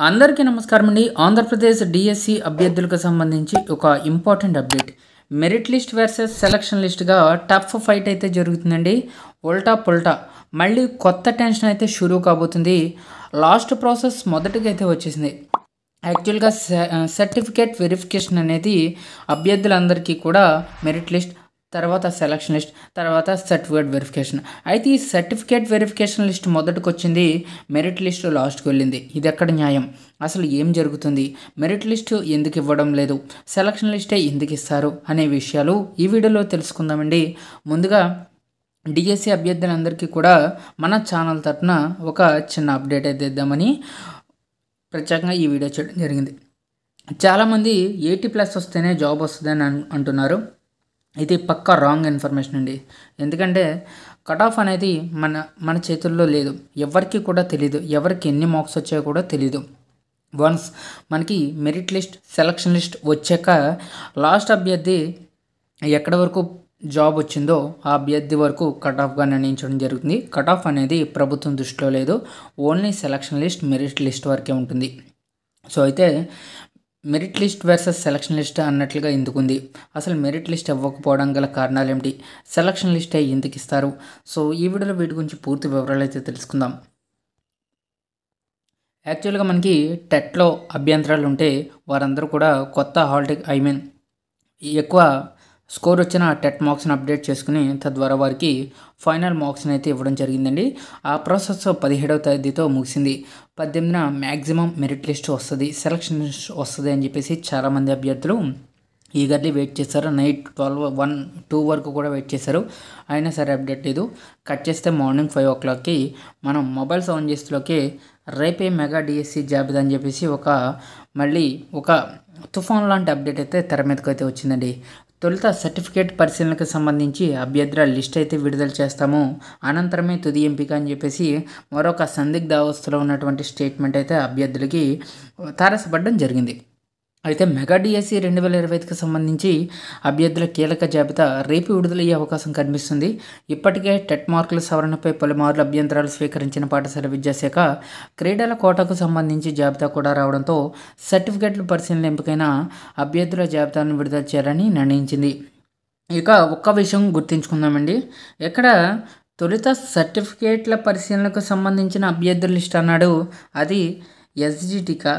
అందరికీ నమస్కారం అండి. ఆంధ్రప్రదేశ్ డిఎస్సి అభ్యర్థులకు సంబంధించి ఒక important update. Merit list versus selection లిస్ట్గా టఫ్ ఫైట్ అయితే జరుగుతుందండి. ఉల్టా పుల్టా మళ్ళీ కొత్త టెన్షన్ అయితే షురూ కాబోతుంది. లాస్ట్ ప్రాసెస్ మొదటిగా అయితే వచ్చేసింది. యాక్చువల్గా సర్టిఫికేట్ వెరిఫికేషన్ అనేది అభ్యర్థులందరికీ కూడా మెరిట్ లిస్ట్, తర్వాత సెలక్షన్ లిస్ట్, తర్వాత సర్టిఫికేట్ వెరిఫికేషన్. అయితే ఈ సర్టిఫికేట్ వెరిఫికేషన్ లిస్ట్ మొదటికి వచ్చింది, మెరిట్ లిస్ట్ లాస్ట్కి వెళ్ళింది. ఇది ఎక్కడ న్యాయం? అసలు ఏం జరుగుతుంది? మెరిట్ లిస్ట్ ఎందుకు ఇవ్వడం లేదు, సెలక్షన్ లిస్టే ఎందుకు ఇస్తారు అనే విషయాలు ఈ వీడియోలో తెలుసుకుందామండి. ముందుగా డిఎస్సి అభ్యర్థులందరికీ కూడా మన ఛానల్ తరఫున ఒక చిన్న అప్డేట్ అయితే ఇద్దామని ప్రత్యేకంగా ఈ వీడియో చేయడం జరిగింది. చాలామంది 80+ వస్తేనే జాబ్ వస్తుందని అంటున్నారు. ఇది పక్కా రాంగ్ ఇన్ఫర్మేషన్ అండి. ఎందుకంటే కట్ ఆఫ్ అనేది మన చేతుల్లో లేదు. ఎవరికి కూడా తెలీదు, ఎవరికి ఎన్ని మార్క్స్ వచ్చాయో కూడా తెలీదు. వన్స్ మనకి మెరిట్ లిస్ట్, సెలక్షన్ లిస్ట్ వచ్చాక లాస్ట్ అభ్యర్థి ఎక్కడి వరకు జాబ్ వచ్చిందో ఆ అభ్యర్థి వరకు కట్ ఆఫ్గా నిర్ణయించడం జరుగుతుంది. కట్ ఆఫ్ అనేది ప్రభుత్వం దృష్టిలో లేదు, only selection list, merit list వరకే ఉంటుంది. సో అయితే merit list versus selection list అన్నట్లుగా ఎందుకుంది, అసలు మెరిట్ లిస్ట్ ఇవ్వకపోవడం గల కారణాలు ఏమిటి, సెలక్షన్ లిస్టే ఎందుకు ఇస్తారు? సో ఈ వీడియోలో వీటి గురించి పూర్తి వివరాలు అయితే తెలుసుకుందాం. యాక్చువల్గా మనకి టెట్లో అభ్యంతరాలు ఉంటే వారందరూ కూడా కొత్త హాల్ టికెట్ ఎక్కువ స్కోర్ వచ్చిన టెట్ మార్క్స్ని అప్డేట్ చేసుకుని తద్వారా వారికి ఫైనల్ మార్క్స్ని అయితే ఇవ్వడం జరిగిందండి. ఆ ప్రాసెస్ 17వ తేదీతో ముగిసింది. 18న మ్యాక్సిమం మెరిట్ లిస్ట్ వస్తుంది, సెలక్షన్ లిస్ట్ వస్తుంది అని చెప్పేసి చాలామంది అభ్యర్థులు ఈగర్లీ వెయిట్ చేశారు. నైట్ 12, 1, 2 వరకు కూడా వెయిట్ చేశారు. అయినా సరే అప్డేట్ లేదు. కట్ చేస్తే మార్నింగ్ 5 o'clockకి మనం మొబైల్స్ ఆన్ చేసేలోకి రేపే మెగా డిఎస్సి జాబితా అని చెప్పేసి మళ్ళీ ఒక తుఫాన్ లాంటి అప్డేట్ అయితే తెర మీదకి అయితే వచ్చిందండి. తొలుత సర్టిఫికేట్ పరిశీలనకు సంబంధించి అభ్యర్థుల లిస్ట్ అయితే విడుదల చేస్తాము, అనంతరమే తుది ఎంపిక అని చెప్పేసి మరొక సందిగ్ధ అవస్థలో ఉన్నటువంటి స్టేట్మెంట్ అయితే అభ్యర్థులకి తారసపడడం జరిగింది. అయితే మెగా డిఎస్సి 2025కి సంబంధించి అభ్యర్థుల కీలక జాబితా రేపు విడుదలయ్యే అవకాశం కనిపిస్తుంది. ఇప్పటికే టెట్ మార్కుల సవరణపై పలుమార్లు అభ్యంతరాలు స్వీకరించిన పాఠశాల విద్యాశాఖ క్రీడల కోటాకు సంబంధించి జాబితా కూడా రావడంతో సర్టిఫికేట్ల పరిశీలన ఎంపికైన అభ్యర్థుల జాబితాను విడుదల చేయాలని నిర్ణయించింది. ఇక ఒక్క విషయం గుర్తుంచుకుందామండి, ఇక్కడ తొలుత సర్టిఫికేట్ల పరిశీలనకు సంబంధించిన అభ్యర్థుల లిస్ట్ అన్నాడు, అది ఎస్జిటికా,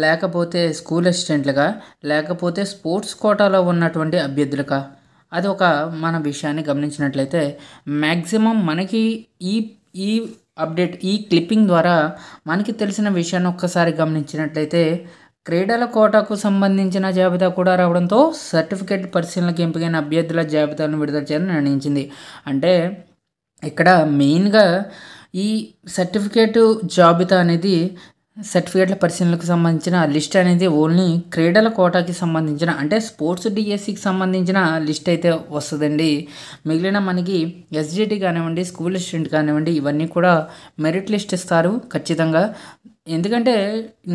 లేకపోతే స్కూల్ అసిస్టెంట్లుగా, లేకపోతే స్పోర్ట్స్ కోటాలో ఉన్నటువంటి అభ్యర్థులుగా, అది ఒక మన విషయాన్ని గమనించినట్లయితే మ్యాక్సిమం మనకి ఈ అప్డేట్, ఈ క్లిప్పింగ్ ద్వారా మనకి తెలిసిన విషయాన్ని ఒక్కసారి గమనించినట్లయితే క్రీడల కోటాకు సంబంధించిన జాబితా కూడా రావడంతో సర్టిఫికేట్ పరిశీలనకు ఎంపికైన అభ్యర్థుల జాబితాను విడుదల చేయాలని నిర్ణయించింది. అంటే ఇక్కడ మెయిన్గా ఈ సర్టిఫికేట్ జాబితా అనేది, సర్టిఫికేట్ల పరిశీలనకు సంబంధించిన లిస్ట్ అనేది ఓన్లీ క్రీడల కోటాకి సంబంధించిన, అంటే స్పోర్ట్స్ డిఎస్సికి సంబంధించిన లిస్ట్ అయితే వస్తుందండి. మిగిలిన మనకి ఎస్జిటి కానివ్వండి, స్కూల్ అసిస్టెంట్ కానివ్వండి, ఇవన్నీ కూడా మెరిట్ లిస్ట్ ఇస్తారు ఖచ్చితంగా. ఎందుకంటే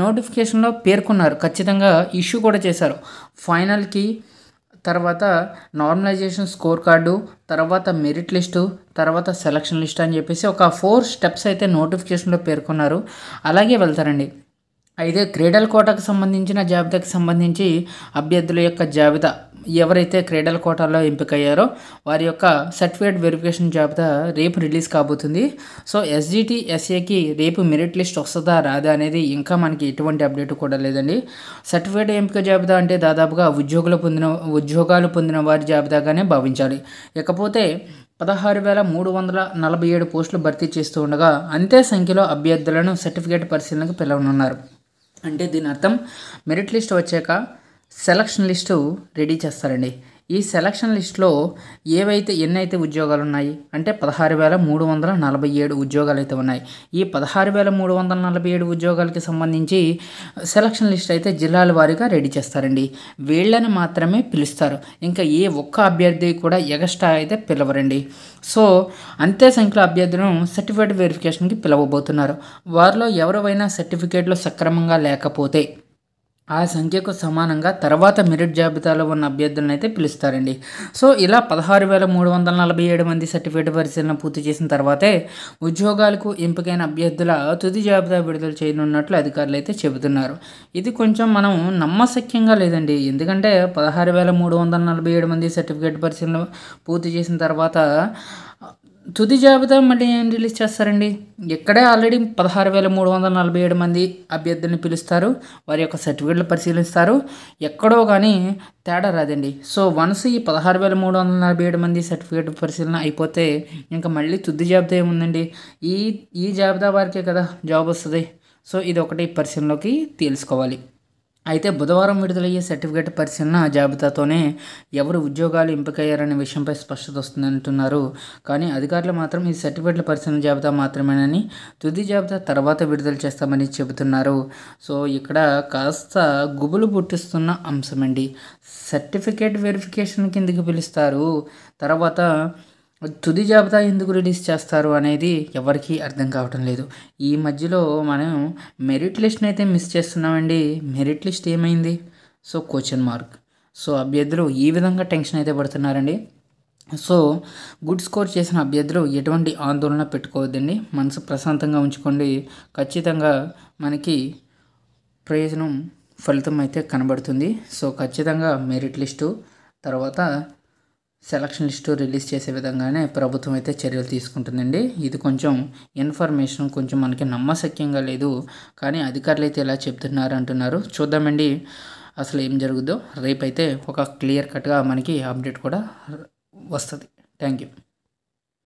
నోటిఫికేషన్లో పేర్కొన్నారు, ఖచ్చితంగా ఇష్యూ కూడా చేశారు. ఫైనల్కి తర్వాత నార్మలైజేషన్ స్కోర్ కార్డు, తర్వాత మెరిట్ లిస్టు, తర్వాత సెలక్షన్ లిస్ట్ అని చెప్పేసి ఒక 4 స్టెప్స్ అయితే నోటిఫికేషన్లో పేర్కొన్నారు. అలాగే వెళ్తారండి. అయితే క్రీడల కోటాకు సంబంధించిన జాబితాకి సంబంధించి అభ్యర్థుల యొక్క జాబితా, ఎవరైతే క్రీడల కోటాలో ఎంపికయ్యారో వారి యొక్క సర్టిఫికేట్ వెరిఫికేషన్ జాబితా రేపు రిలీజ్ కాబోతుంది. సో ఎస్జిటి, ఎస్ఏకి రేపు మెరిట్ లిస్ట్ వస్తుందా రాదా అనేది ఇంకా మనకి ఎటువంటి అప్డేట్ కూడా లేదండి. సర్టిఫికేట్ ఎంపిక జాబితా అంటే దాదాపుగా ఉద్యోగాలు పొందిన వారి జాబితాగానే భావించాలి. ఇకపోతే 16,347 పోస్టులు భర్తీ చేస్తూ ఉండగా అంతే సంఖ్యలో అభ్యర్థులను సర్టిఫికేట్ పరిశీలనకు పిలవనున్నారు. అంటే దీని అర్థం మెరిట్ లిస్ట్ వచ్చాక సెలక్షన్ లిస్టు రెడీ చేస్తారండి. ఈ సెలక్షన్ లిస్టులో ఎన్నైతే ఉద్యోగాలు ఉన్నాయి అంటే 16,347 ఉద్యోగాలు అయితే ఉన్నాయి. ఈ 16,347 ఉద్యోగాలకి సంబంధించి సెలక్షన్ లిస్ట్ అయితే జిల్లాల వారీగా రెడీ చేస్తారండి. వీళ్ళని మాత్రమే పిలుస్తారు, ఇంకా ఏ ఒక్క అభ్యర్థి కూడా ఎగస్ట్రా అయితే పిలవరండి. సో అంతే సంఖ్యలో అభ్యర్థులను సర్టిఫికేట్ వెరిఫికేషన్కి పిలవబోతున్నారు. వారిలో ఎవరైనా సర్టిఫికేట్లు సక్రమంగా లేకపోతే ఆ సంఖ్యకు సమానంగా తర్వాత మెరిట్ జాబితాలో ఉన్న అభ్యర్థులను అయితే పిలుస్తారండి. సో ఇలా 16,347 మంది సర్టిఫికేట్ పరిశీలన పూర్తి చేసిన తర్వాతే ఉద్యోగాలకు ఎంపికైన అభ్యర్థుల తుది జాబితా విడుదల చేయనున్నట్లు అధికారులు అయితే చెబుతున్నారు. ఇది కొంచెం మనం నమ్మశక్యంగా లేదండి. ఎందుకంటే 16,347 మంది సర్టిఫికేట్ పరిశీలన పూర్తి చేసిన తర్వాత తుది జాబితా మళ్ళీ ఏం రిలీజ్ చేస్తారండి? ఇక్కడే ఆల్రెడీ 16,347 మంది అభ్యర్థుల్ని పిలుస్తారు. వారి యొక్క సర్టిఫికేట్లు పరిశీలిస్తారు. ఎక్కడో కానీ తేడా రాదండి. సో వన్స్ ఈ 16,347 మంది సర్టిఫికేట్ పరిశీలన అయిపోతే ఇంకా మళ్ళీ తుది జాబితా ఏముందండి? ఈ ఈ జాబితా వారికే కదా జాబ్ వస్తుంది. సో ఇది ఒకటి పరిశీలనలోకి తెలుసుకోవాలి. అయితే బుధవారం విడుదలయ్యే సర్టిఫికేట్ పరిశీలన జాబితాతోనే ఎవరు ఉద్యోగాలు ఎంపికయ్యారనే విషయంపై స్పష్టత వస్తుందంటున్నారు. కానీ అధికారులు మాత్రం ఈ సర్టిఫికేట్ల పరిశీలన జాబితా మాత్రమేనని, తుది జాబితా తర్వాత విడుదల చేస్తామని చెబుతున్నారు. సో ఇక్కడ కాస్త గుబులు పుట్టిస్తున్న అంశమండి. సర్టిఫికేట్ వెరిఫికేషన్ కిందకి పిలుస్తారు, తర్వాత తుది జాబితా ఎందుకు రిలీజ్ చేస్తారు అనేది ఎవరికీ అర్థం కావటం లేదు. ఈ మధ్యలో మనం మెరిట్ లిస్ట్ని అయితే మిస్ చేస్తున్నామండి. మెరిట్ లిస్ట్ ఏమైంది? So question mark. సో అభ్యర్థులు ఈ విధంగా టెన్షన్ అయితే పడుతున్నారండి. సో గుడ్ స్కోర్ చేసిన అభ్యర్థులు ఎటువంటి ఆందోళన పెట్టుకోవద్దండి. మనసు ప్రశాంతంగా ఉంచుకోండి. ఖచ్చితంగా మనకి ప్రయోజనం ఫలితం అయితే కనబడుతుంది. సో ఖచ్చితంగా మెరిట్ లిస్టు తర్వాత సెలక్షన్ లిస్టు రిలీజ్ చేసే విధంగానే ప్రభుత్వం అయితే చర్యలు తీసుకుంటుందండి. ఇది కొంచెం ఇన్ఫర్మేషన్ కొంచెం మనకి నమ్మశక్యంగా లేదు, కానీ అధికారులు అయితే ఇలా చెప్తున్నారు అంటున్నారు. చూద్దామండి అసలు ఏం జరుగుద్దో. రేపైతే ఒక క్లియర్ కట్గా మనకి అప్డేట్ కూడా వస్తుంది. Thank you.